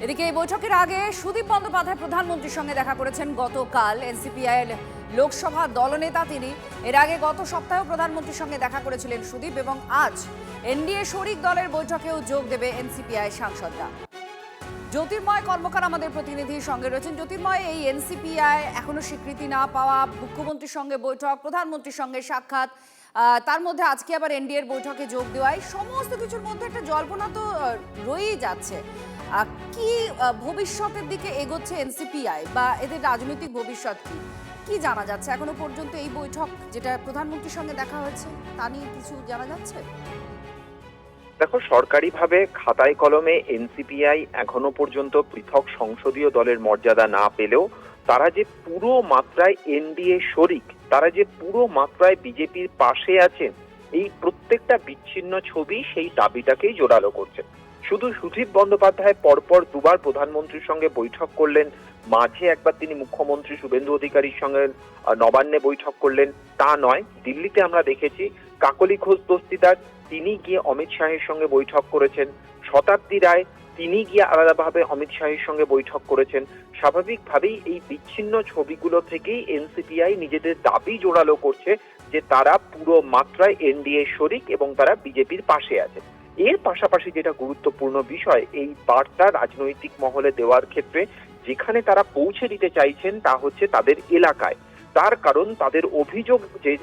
এদিকে এই বৈঠকের আগে সুদীপ বন্দ্যোপাধ্যায় প্রধানমন্ত্রীর সঙ্গে দেখা করেছেন গতকাল। এনসিপিআই এর লোকসভা দলনেতা তিনি। এর আগে গত সপ্তাহেও প্রধানমন্ত্রীর সঙ্গে দেখা করেছিলেন সুদীপ, এবং আজ এনডিএ শরিক দলের বৈঠকেও যোগ দেবে এনসিপিআই সাংসদরা। জ্যোতির্ময় কর্মকার আমাদের প্রতিনিধির সঙ্গে রয়েছেন। জ্যোতির্ময়, এই এনসিপিআই এখনো স্বীকৃতি না পাওয়া, মুখ্যমন্ত্রীর সঙ্গে বৈঠক, প্রধানমন্ত্রীর সঙ্গে সাক্ষাৎ, তার মধ্যে আজকে আবার এনডিএর বৈঠকে যোগ দেওয়ায় সমস্ত কিছুর মধ্যে একটা জল্পনা তো রয়েই যাচ্ছে। কি ভবিষ্যতের দিকে এগোচ্ছে এনসিপিআই, বা এদের রাজনৈতিক ভবিষ্যৎ কি কি জানা যাচ্ছে এখনো পর্যন্ত? এই বৈঠক যেটা প্রধানমন্ত্রীর সঙ্গে দেখা হয়েছে, তা নিয়ে কিছু জানা যাচ্ছে? দেখো, সরকারিভাবে খাতায় কলমে এনসিপিআই এখনো পর্যন্ত পৃথক সংসদীয় দলের মর্যাদা না পেলেও তারা যে পুরো মাত্রায় এনডিএ শরিক, তারা যে পুরো মাত্রায় বিজেপির পাশে আছেন, এই প্রত্যেকটা বিচ্ছিন্ন ছবি সেই দাবিটাকেই জোরালো করছে। শুধু সুদীপ বন্দ্যোপাধ্যায় পরপর দুবার প্রধানমন্ত্রীর সঙ্গে বৈঠক করলেন, মাঝে একবার তিনি মুখ্যমন্ত্রী শুভেন্দু অধিকারীর সঙ্গে নবান্নে বৈঠক করলেন, তা নয়। দিল্লিতে আমরা দেখেছি কাকলি ঘোষ দস্তিদার, তিনি গিয়ে অমিত শাহের সঙ্গে বৈঠক করেছেন। শতাব্দী রায়, তিনি গিয়ে আলাদাভাবে অমিত শাহের সঙ্গে বৈঠক করেছেন। স্বাভাবিকভাবেই এই বিচ্ছিন্ন ছবিগুলো থেকেই এনসিপিআই নিজেদের দাবি জোরালো করছে যে তারা পুরো মাত্রায় এনডিএ শরিক এবং তারা বিজেপির পাশে আছে। এর পাশাপাশি যেটা গুরুত্বপূর্ণ বিষয়, এই বার্তা রাজনৈতিক মহলে দেওয়ার ক্ষেত্রে যেখানে তারা পৌঁছে দিতে চাইছেন তা হচ্ছে তাদের এলাকায়। তার কারণ তাদের অভিযোগ যে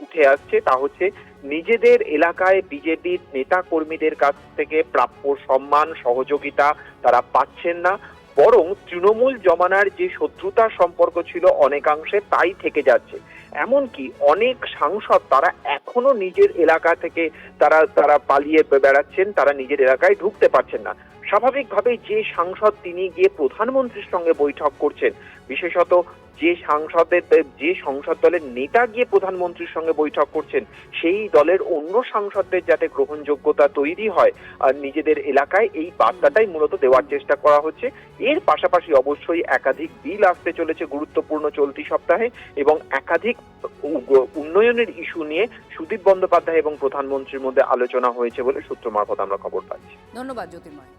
উঠে আসছে তা হচ্ছে নিজেদের এলাকায় বিজেপির নেতা কর্মীদের কাছ থেকে প্রাপ্য সম্মান সহযোগিতা তারা পাচ্ছেন না, বরং তৃণমূল জমানার যে শত্রুতার সম্পর্ক ছিল অনেকাংশে তাই থেকে যাচ্ছে। এমনকি অনেক সাংসদ তারা এখনো নিজের এলাকা থেকে তারা পালিয়ে বেড়াচ্ছেন, তারা নিজের এলাকায় ঢুকতে পারছেন না। স্বাভাবিকভাবেই যে সাংসদ তিনি গিয়ে প্রধানমন্ত্রীর সঙ্গে বৈঠক করছেন, বিশেষত যে সংসদ দলের নেতা গিয়ে প্রধানমন্ত্রীর সঙ্গে বৈঠক করছেন, সেই দলের অন্য সাংসদদের যাতে গ্রহণযোগ্যতা তৈরি হয় আর নিজেদের এলাকায়, এই বার্তাটাই মূলত দেওয়ার চেষ্টা করা হচ্ছে। এর পাশাপাশি অবশ্যই একাধিক বিল আসতে চলেছে গুরুত্বপূর্ণ চলতি সপ্তাহে, এবং একাধিক উন্নয়নের ইস্যু নিয়ে সুদীপ বন্দ্যোপাধ্যায় এবং প্রধানমন্ত্রীর মধ্যে আলোচনা হয়েছে বলে সূত্র মারফত আমরা খবর পাচ্ছি। ধন্যবাদ জ্যোতির্ময়।